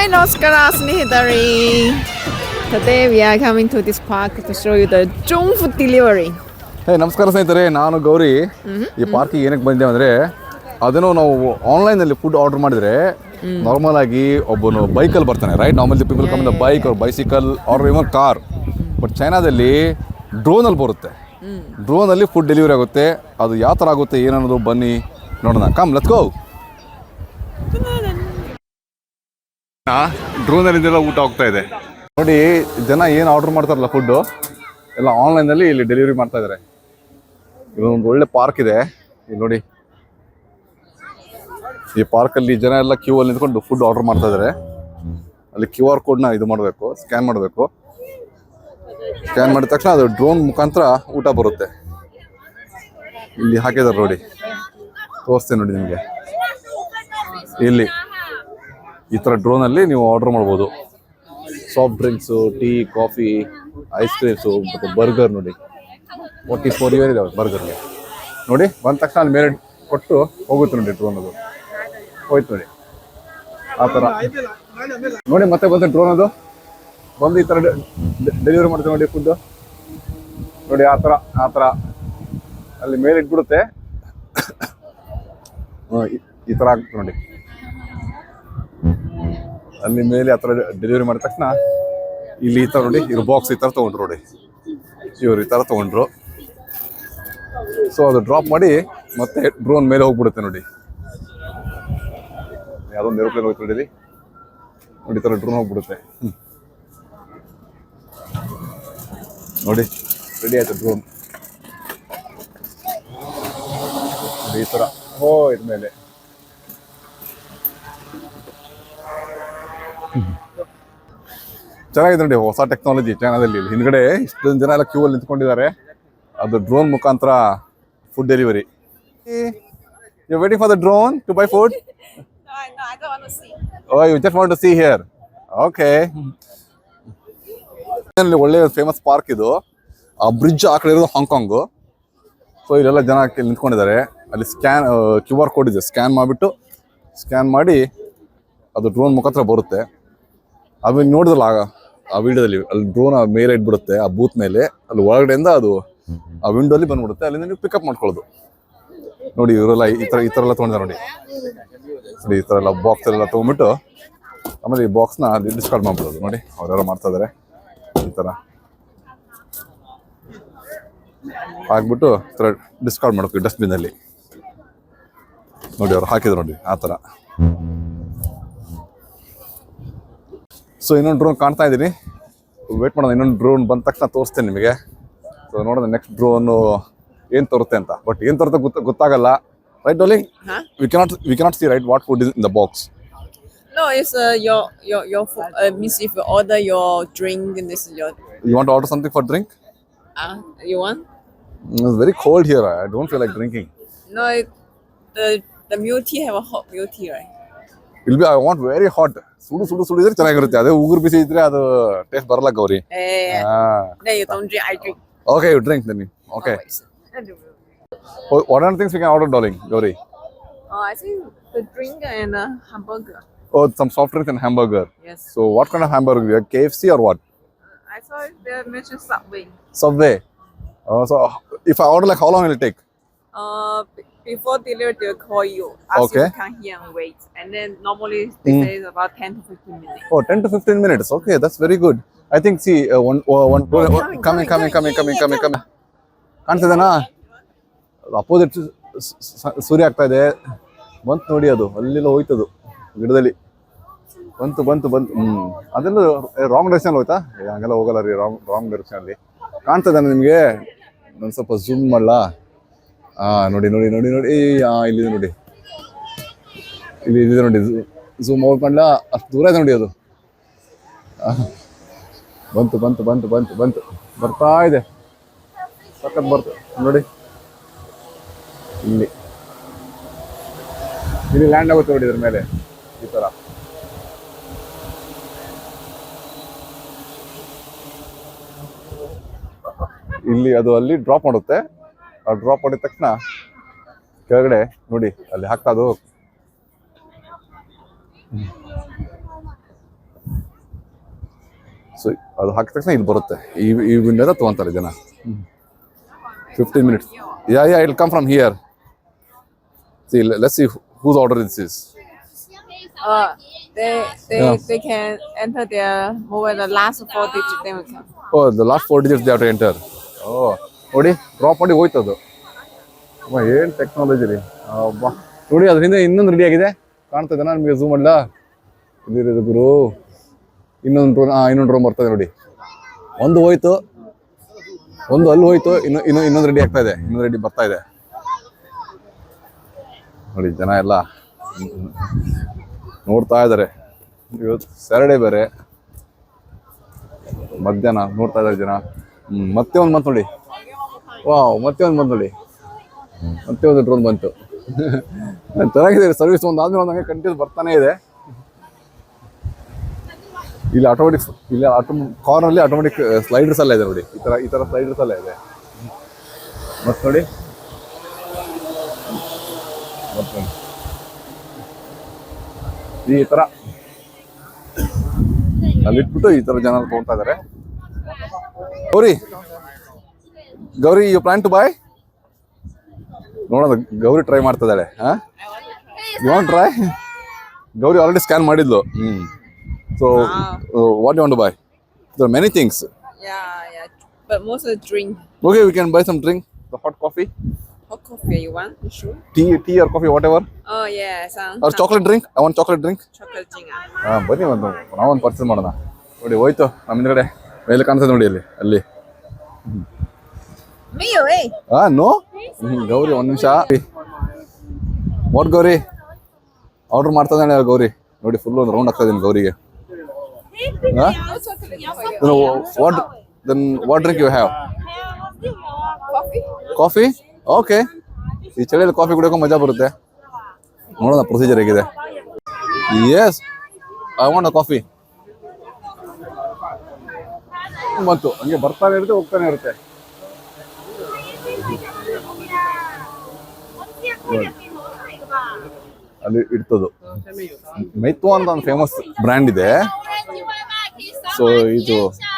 Hi, Namaskara, Snehidari. Today we are coming to this park to show you the Jung food delivery. ಹೇ ನಮಸ್ಕಾರ ಸ್ನೇಹಿತರೆ, ನಾನು ಗೌರಿ. ಈ ಪಾರ್ಕಿಗೆ ಏನಕ್ಕೆ ಬಂದಿದ್ದೇವೆ ಅಂದರೆ, ಅದನ್ನು ನಾವು ಆನ್ಲೈನಲ್ಲಿ ಫುಡ್ ಆರ್ಡರ್ ಮಾಡಿದರೆ ನಾರ್ಮಲ್ ಆಗಿ ಒಬ್ಬನು ಬೈಕಲ್ಲಿ ಬರ್ತಾನೆ, right? Normally people come the bike or bicycle or even car. But ಚೈನಾದಲ್ಲಿ ಡ್ರೋನಲ್ಲಿ ಬರುತ್ತೆ. ಡ್ರೋನಲ್ಲಿ ಫುಡ್ ಡೆಲಿವರಿ ಆಗುತ್ತೆ. ಅದು ಯಾವ ಥರ ಆಗುತ್ತೆ ಏನನ್ನೋದು ಬನ್ನಿ ನೋಡೋಣ. Come let's go. ಡ್ರೋನಲ್ಲಿಂದೆಲ್ಲ ಊಟ ಹೋಗ್ತಾ ಇದೆ ನೋಡಿ. ಜನ ಏನು ಆರ್ಡರ್ ಮಾಡ್ತಾರಲ್ಲ ಫುಡ್ಡು ಎಲ್ಲ ಆನ್ಲೈನಲ್ಲಿ ಇಲ್ಲಿ ಡೆಲಿವರಿ ಮಾಡ್ತಾ ಇದ್ದಾರೆ. ಇದೊಂದು ಒಳ್ಳೆ ಪಾರ್ಕ್ ಇದೆ ಇಲ್ಲಿ ನೋಡಿ. ಈ ಪಾರ್ಕಲ್ಲಿ ಜನ ಎಲ್ಲ ಕ್ಯೂ ಅಲ್ಲಿ ನಿಂತ್ಕೊಂಡು ಫುಡ್ ಆರ್ಡರ್ ಮಾಡ್ತಾ ಇದ್ದಾರೆ. ಅಲ್ಲಿ QR ಕೋಡ್ನ ಇದು ಮಾಡಬೇಕು, ಸ್ಕ್ಯಾನ್ ಮಾಡಬೇಕು. ಸ್ಕ್ಯಾನ್ ಮಾಡಿದ ತಕ್ಷಣ ಅದು ಡ್ರೋನ್ ಮುಖಾಂತರ ಊಟ ಬರುತ್ತೆ. ಇಲ್ಲಿ ಹಾಕಿದ್ದಾರೆ ನೋಡಿ, ತೋರಿಸ್ತೇನೆ ನೋಡಿ ನಿಮಗೆ. ಇಲ್ಲಿ ಈ ಥರ ಡ್ರೋನಲ್ಲಿ ನೀವು ಆರ್ಡರ್ ಮಾಡ್ಬೋದು. Soft drinks, tea, coffee, ice creams ಮತ್ತು ಬರ್ಗರ್ ನೋಡಿ. 44 ಇಯರ್ ಇದಾವೆ ಬರ್ಗರ್ಗೆ ನೋಡಿ. ಬಂದ ತಕ್ಷಣ ಅಲ್ಲಿ ಮೇಲೆ ಕೊಟ್ಟು ಹೋಗುತ್ತೆ ನೋಡಿ ಡ್ರೋನ್. ಅದು ಹೋಯ್ತು ನೋಡಿ ಆ ಥರ ನೋಡಿ. ಮತ್ತೆ ಬಂದು ಡ್ರೋನ್ ಅದು ಬಂದು ಈ ಥರ ಡೆಲಿವರಿ ಮಾಡ್ತೀವಿ ನೋಡಿ ಫುಡ್ಡು ನೋಡಿ. ಆ ಥರ ಅಲ್ಲಿ ಮೇಲೆ ಇಟ್ಬಿಡುತ್ತೆ. ಈ ಥರ ಆಗುತ್ತೆ ನೋಡಿ. ಅಲ್ಲಿ ಮೇಲೆ ಆ ಥರ ಡೆಲಿವರಿ ಮಾಡಿದ ತಕ್ಷಣ ಇಲ್ಲಿ ಈ ಥರ ನೋಡಿ, ಇವ್ರು ಬಾಕ್ಸ್ ಈ ಥರ ತೊಗೊಂಡ್ರು ನೋಡಿ. ಇವ್ರು ಈ ಥರ ತೊಗೊಂಡ್ರು. ಸೊ ಅದು ಡ್ರಾಪ್ ಮಾಡಿ ಮತ್ತೆ ಡ್ರೋನ್ ಮೇಲೆ ಹೋಗ್ಬಿಡುತ್ತೆ ನೋಡಿ. ಯಾವುದೊಂದು ಏರೋಪ್ಲೇನ್ ಹೋಗ್ತು ನೋಡಿ. ನೋಡಿ ಈ ಥರ ಡ್ರೋನ್ ಹೋಗ್ಬಿಡುತ್ತೆ ನೋಡಿ. ರೆಡಿ ಆಯ್ತು ಡ್ರೋನ್ ಈ ಥರ ಹೋಯ್ತು ಮೇಲೆ. ಚೆನ್ನಾಗಿದೆ ನೋಡಿ, ಹೊಸ ಟೆಕ್ನಾಲಜಿ ಚೈನಾದಲ್ಲಿ. ಹಿಂದ್ಗಡೆ ಇಷ್ಟೊಂದು ಜನ ಎಲ್ಲ ಕ್ಯೂ ಅಲ್ಲಿ ನಿಂತ್ಕೊಂಡಿದ್ದಾರೆ. ಅದು ಡ್ರೋನ್ ಮುಖಾಂತರ food delivery. You waiting for the drone to buy food? No, I don't want to see. Oh, you just want to see here. Okay. ಇಲ್ಲಿ ಒಳ್ಳೆ ಫೇಮಸ್ ಪಾರ್ಕ್ ಇದು. ಆ ಬ್ರಿಡ್ಜ್ ಆ ಕಡೆ ಇರೋದು ಹಾಂಗ್ಕಾಂಗು. ಸೊ ಇಲ್ಲೆಲ್ಲ ಜನ ನಿಂತ್ಕೊಂಡಿದ್ದಾರೆ. ಅಲ್ಲಿ QR ಕೋಡ್ ಇದೆ, ಸ್ಕ್ಯಾನ್ ಮಾಡಿ ಅದು ಡ್ರೋನ್ ಮುಖಾಂತರ ಬರುತ್ತೆ. ಅದು ನೋಡಿದ್ರಲ್ಲ ಆ ವಿಡಿಯೋದಲ್ಲಿ, ಅಲ್ಲಿ ಡ್ರೋನ್ ಮೇಲೆ ಇಟ್ಬಿಡುತ್ತೆ ಆ ಬೂತ್ ಮೇಲೆ. ಅಲ್ಲಿ ಒಳಗಡೆಯಿಂದ ಅದು ಆ ವಿಂಡೋಲ್ಲಿ ಬಂದ್ಬಿಡುತ್ತೆ. ಅಲ್ಲಿಂದ ನೀವು ಪಿಕಪ್ ಮಾಡ್ಕೊಳ್ಳೋದು ನೋಡಿ. ಇವರೆಲ್ಲ ಈ ಥರ ಎಲ್ಲ ತೊಗೊಂಡಿದ್ದಾರೆ ನೋಡಿ. ಈ ಥರ ಎಲ್ಲ ಬಾಕ್ಸ್ ಎಲ್ಲ ತೊಗೊಂಡ್ಬಿಟ್ಟು ಆಮೇಲೆ ಈ ಬಾಕ್ಸ್ನ ಡಿಸ್ಕಾರ್ಡ್ ಮಾಡ್ಬಿಡೋದು ನೋಡಿ. ಅವರೆಲ್ಲ ಮಾಡ್ತಾ ಇದ್ದಾರೆ ಈ ಥರ ಹಾಕ್ಬಿಟ್ಟು ಈ ಥರ ಡಿಸ್ಕಾರ್ಡ್ ಮಾಡ್ಬೇಕು ಡಸ್ಟ್ಬಿನ್ನಲ್ಲಿ ನೋಡಿ. ಅವ್ರು ಹಾಕಿದ್ರು ನೋಡಿ ಆ ಥರ. ಸೊ ಇನ್ನೊಂದು ಡ್ರೋನ್ ಕಾಣ್ತಾ ಇದ್ದೀನಿ, ವೇಟ್ ಮಾಡೋಣ. ಇನ್ನೊಂದು ಡ್ರೋನ್ ಬಂದ ತಕ್ಷಣ ತೋರಿಸ್ತೇನೆ ನಿಮಗೆ. ಸೊ ನೋಡೋಣ ನೆಕ್ಸ್ಟ್ ಡ್ರೋನು ಏನು ತರುತ್ತೆ ಅಂತ. ಬಟ್ ಏನು ತರುತ್ತೆ ಗೊತ್ತಾಗಲ್ಲ, right darling? We cannot see, right, what food is in the box. No, it's your food. Means if you order your drink, and this is your. You want to order something for drink? You want? It's very cold here. I don't feel like drinking. No, the milk tea have a hot milk tea, right? I want very hot. ಸುಡು ಇದ್ರೆ ಚೆನ್ನಾಗಿರುತ್ತೆ. ಅದೇ ಉಗುರು ಬಿಸಿ ಇದ್ರೆ ಅದು taste ಬರಲ್ಲ Gauri. Then you don't drink, I drink. Okay, you drink then. Okay. What are the things we can order, darling, Gauri? I think the drink and hamburger. Oh, some soft drinks and hamburger. Yes. So what kind of hamburger? KFC or what? I saw they mentioned Subway. Subway. So if I order, like, how long will it take? Before delivery, they'll call you. Ask Okay. you to come here and wait. And then normally they say it's about 10 to 15 minutes. Oh, 10 to 15 minutes. Okay, that's very good. I think, see, coming. ಕಾಣ್ತಿದೆನಾ? Opposite ಸೂರ್ಯ ಆಗ್ತಾ ಇದೆ. ಬಂತು ನೋಡಿ, ಅದು ಅಲ್ಲೆಲ್ಲ ಹೋಯ್ತದು ಗಿಡದಲ್ಲಿ. ಬಂತು. ಅದೆಲ್ಲ ರಾಂಗ್ ಡೈರೆಕ್ಷನ್ ಹೋಯ್ತಾ? ಹಂಗೆಲ್ಲ ಹೋಗಲ್ಲ ರೀ, ರಾಂಗ್ ಡೈರೆಕ್ಷನಲ್ಲಿ. ಕಾಣ್ತದೆ ನಿಮಗೆ? ನಾನು ಸ್ವಲ್ಪ ಝೂಮ್ ಮಾಡಲಾ? ನೋಡಿ. ಇಲ್ಲಿದೆ ನೋಡಿ, ಇಲ್ಲಿದೆ ನೋಡಿ. ಝೂಮ್ ಮಾಡ್ಕೊಂಡ್ಲಾ? ಅಷ್ಟು ದೂರ ಇದೆ ನೋಡಿ ಅದು. ಬಂತು ಬರ್ತಾ ಇದೆ. ಸಖತ್ ಬರ್ತದೆ ನೋಡಿ. ಇಲ್ಲಿ ಲ್ಯಾಂಡ್ ಆಗುತ್ತೆ ನೋಡಿ ಇದ್ರ ಮೇಲೆ ಈ ಥರ. ಇಲ್ಲಿ ಅದು ಅಲ್ಲಿ ಡ್ರಾಪ್ ಮಾಡುತ್ತೆ. ಆ ಡ್ರಾಪ್ ಮಾಡಿದ ತಕ್ಷಣ ಕೆಳಗಡೆ ನೋಡಿ ಅಲ್ಲಿ ಹಾಕ್ತಾ ಅದು ಸೊ ಅದು ಹಾಕಿದ ತಕ್ಷಣ ಇಲ್ಲಿ ಬರುತ್ತೆ, ಈ ವಿಂಡೋದ ತೊಗೊತಾರೆ ಜನ. 15 minutes. Yeah, it'll come from here. See, let's see whose order this is. They can enter their mobile the last 4 digits. Then we can. Oh, the last 4 digits they have to enter. Oh, ನೋಡಿ drop ಮಾಡಿ ಹೋಯ್ತದು. ಏನು technology ರೀ. ನೋಡಿ ಅದರಿಂದ ಇನ್ನೊಂದು ready ಆಗಿದೆ, ಕಾಣ್ತದೆ ನಿಮಗೆ ಝೂಮ್ ಮಾಡಲ. ಇದು ಗುರು ಇನ್ನೊಂದು ಡ್ರೋನ್ ಬರ್ತದೆ ನೋಡಿ. ಒಂದು ಹೋಯ್ತು, ಒಂದು ಅಲ್ಲಿ ಹೋಯ್ತು, ಇನ್ನೊಂದು ರೆಡಿ ಆಗ್ತಾ ಇದೆ, ಇನ್ನೊಂದು ರೆಡಿ ಬರ್ತಾ ಇದೆ ನೋಡಿ. ಜನ ಎಲ್ಲ ನೋಡ್ತಾ ಇದ್ದಾರೆ. ಇವತ್ತು ಸ್ಯಾಟರ್ಡೇ ಬೇರೆ, ಮಧ್ಯಾಹ್ನ ನೋಡ್ತಾ ಇದ್ದಾರೆ ಜನ. ಮತ್ತೆ ಒಂದು ಬಂತು ನೋಡಿ. ವಾವ್, ಮತ್ತೆ ಒಂದು ಬಂತು ನೋಡಿ, ಮತ್ತೆ ಒಂದು ಡ್ರೋನ್ ಬಂತು. ಚೆನ್ನಾಗಿದೆ ಸರ್ವಿಸ್, ಒಂದು ಆದ್ಮೇಲೆ ಒಂದು ಹಂಗೆ ಕಂಟಿನ್ಯೂಸ್ ಬರ್ತಾನೆ ಇದೆ. ಇಲ್ಲಿ ಆಟೋಮೆಟಿಕ್ಸ್, ಇಲ್ಲಿ ಕಾರ್ನಲ್ಲಿ ಆಟೋಮೆಟಿಕ್ ಸ್ಲೈಡರ್ಸ್ ಎಲ್ಲ ಇದೆ ನೋಡಿ. ಈ ಥರ ಸ್ಲೈಡರ್ಸ್ ಎಲ್ಲ ಇದೆ. ಮತ್ತೆ ನೋಡಿ, ಈ ಥರ ಅಲ್ಲಿಟ್ಬಿಟ್ಟು ಈ ಥರ ಜನ ತೊಗೊಳ್ತಾ ಇದ್ದಾರೆ. Gauri you plan to buy? ನೋಡೋದು ಗೌರಿ ಟ್ರೈ ಮಾಡ್ತಾ ಇದ್ದಾಳೆ. You want try? Gauri already scan ಮಾಡಿದ್ಲು. So, what do you want to buy? There are many things. Yeah, but mostly drink. Okay, we can buy some drink. The hot coffee. Hot coffee you want? You sure? Tea or coffee, whatever. Oh yeah, Or chocolate drink. I want chocolate drink. Chocolate drink. ಬನ್ನಿ ನಾವೊಂದು purchase ಮಾಡೋಣ. ನೋಡಿ ಹೋಯ್ತು ನಮ್ಮ ಹಿಂದ್ಗಡೆ ಮೇಲೆ ಕಾಣಿಸ್ತದೆ ನೋಡಿ ಅಲ್ಲಿ. ನೋ ಗೌರಿ ಒಂದು ನಿಮಿಷ. ವಾಟ್ ಗೌರಿ ಆರ್ಡರ್ ಮಾಡ್ತಾ ಇದ್ದಾಳೆ ಗೌರಿ. ನೋಡಿ ಫುಲ್ ಒಂದು ರೌಂಡ್ ಆಗ್ತಾ ಇದ್ದೀನಿ ಗೌರಿಗೆ. What drink you have? Coffee? Okay. ಈ ಚಳಿಯಲ್ಲಿ ಕಾಫಿ ಕುಡಿಯೋಕೆ ಮಜಾ ಬರುತ್ತೆ. ನೋಡೋಣ ಪ್ರೊಸೀಜರ್ ಹೇಗಿದೆ. Yes, I want a coffee. ಬಂತು, ಹಂಗೆ ಬರ್ತಾನೆ ಇರುತ್ತೆ, ಹೋಗ್ತಾನೆ ಇರುತ್ತೆ. ಅಲ್ಲಿ ಇಡ್ತದು. ಮೈತ್ವಾನ್ ಅಂತ ಒಂದು ಫೇಮಸ್ ಬ್ರ್ಯಾಂಡ್ ಇದೆ. ಸೊ ಇದು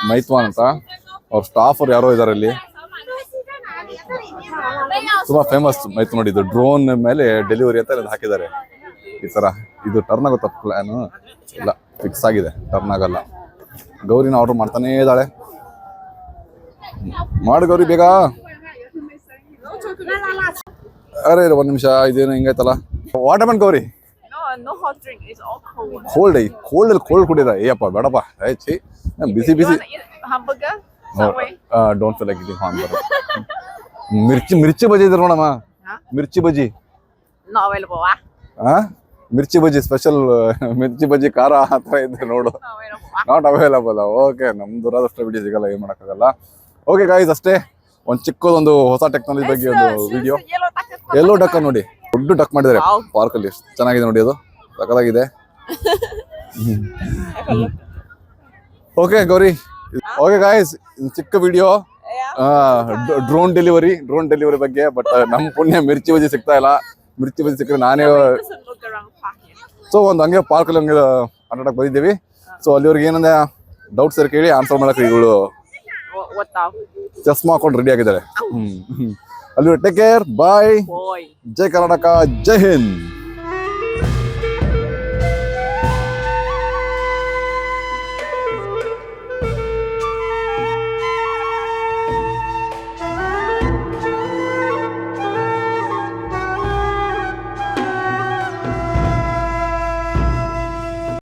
ಮೈತ್ವಾನ್ ಅಂತ, ಅವ್ರ ಸ್ಟಾಫ್ ಅವ್ರು ಯಾರೋ ಇದಾರೆ ಅಲ್ಲಿ, ತುಂಬಾ ಫೇಮಸ್ ಮೈತ್. ನೋಡಿ ಇದು ಡ್ರೋನ್ ಮೇಲೆ ಡೆಲಿವರಿ ಅಂತ ಹಾಕಿದ್ದಾರೆ. ಈ ತರ ಇದು ಟರ್ನ್ ಆಗುತ್ತ ಪ್ಲಾನು ಇಲ್ಲ, ಫಿಕ್ಸ್ ಆಗಿದೆ, ಟರ್ನ್ ಆಗಲ್ಲ. ಗೌರಿನ ಆರ್ಡರ್ ಮಾಡ್ತಾನೇ ಇದ್ದಾಳೆ. ಮಾಡು ಗೌರಿ ಬೇಗ. ಅರೆ ಒಂದ್ ನಿಮಿಷ, ಇದೇನು ಹಿಂಗೈತಲ್ಲ. What happen Gauri? No hot drink, it's all cold. Cold ಕುಡಿದ. ಏಯಪ್ಪ ಬೇಡಪ್ಪ, ಬಿಸಿ. Hamburger? Don't feel like eating hamburger. Mirchi bajji ಇದ್ರೆ ನೋಡಮ್ಮ. Mirchi bajji Not available, mirchi bajji special. Mirchi bajji ಖಾರ ಆ ಥರ ಇದೆ ನೋಡು. Not available. ಓಕೆ, ನಮ್ದು ದುರಾದೃಷ್ಟ ಬಿಡಿ, ಸಿಗಲ್ಲ, ಏನು ಮಾಡೋಕ್ಕಾಗಲ್ಲ. ಓಕೆ ಗಾಯ್ಸ್, ಅಷ್ಟೇ ಒಂದು ಚಿಕ್ಕದೊಂದು ಹೊಸ ಟೆಕ್ನಾಲಜಿ ಬಗ್ಗೆ ಒಂದು ವಿಡಿಯೋ. ಎಲ್ಲೋ ಡಕ್ ನೋಡಿ, ದೊಡ್ಡ ಡಕ್ ಮಾಡಿದ್ದಾರೆ ಪಾರ್ಕಲ್ಲಿ. ಚೆನ್ನಾಗಿದೆ ನೋಡಿ, ಅದು ಸಕ್ಕತ್ತಾಗಿದೆ. ಓಕೆ ಗೌರಿ. ಓಕೆ ಗಾಯ್ಸ್, ಚಿಕ್ಕ ವಿಡಿಯೋ ಡ್ರೋನ್ ಡೆಲಿವರಿ ಬಗ್ಗೆ. ಬಟ್ ನಮ್ಮ ಪುಣ್ಯ ಮಿರ್ಚಿ ಬಜ್ಜಿ ಸಿಗ್ತಾ ಇಲ್ಲ. ಮಿರ್ಚಿ ಬಜ್ಜಿ ಸಿಕ್ಕರೆ ನಾನೇ. ಸೊ ಒಂದು ಹಂಗೆ ಪಾರ್ಕಲ್ಲಿ ಹಂಗೆ ಆಟಾಡಕ್ಕೆ ಬಂದಿದ್ದೀವಿ. ಸೊ ಅಲ್ಲಿವ್ರಿಗೆ ಏನಂದ್ರೆ ಡೌಟ್ಸ್ ಕೇಳಿ ಆನ್ಸರ್ ಮಾಡಕ್ಕೆ ಇವಳು ಚಸ್ಮಾ ಹಾಕೊಂಡು ರೆಡಿ ಆಗಿದ್ದಾರೆ. ಅಲ್ಲಿ ಟೇಕ್ ಕೇರ್, ಬಾಯ್, ಜೈ ಕರ್ನಾಟಕ, ಜೈ ಹಿಂದ್.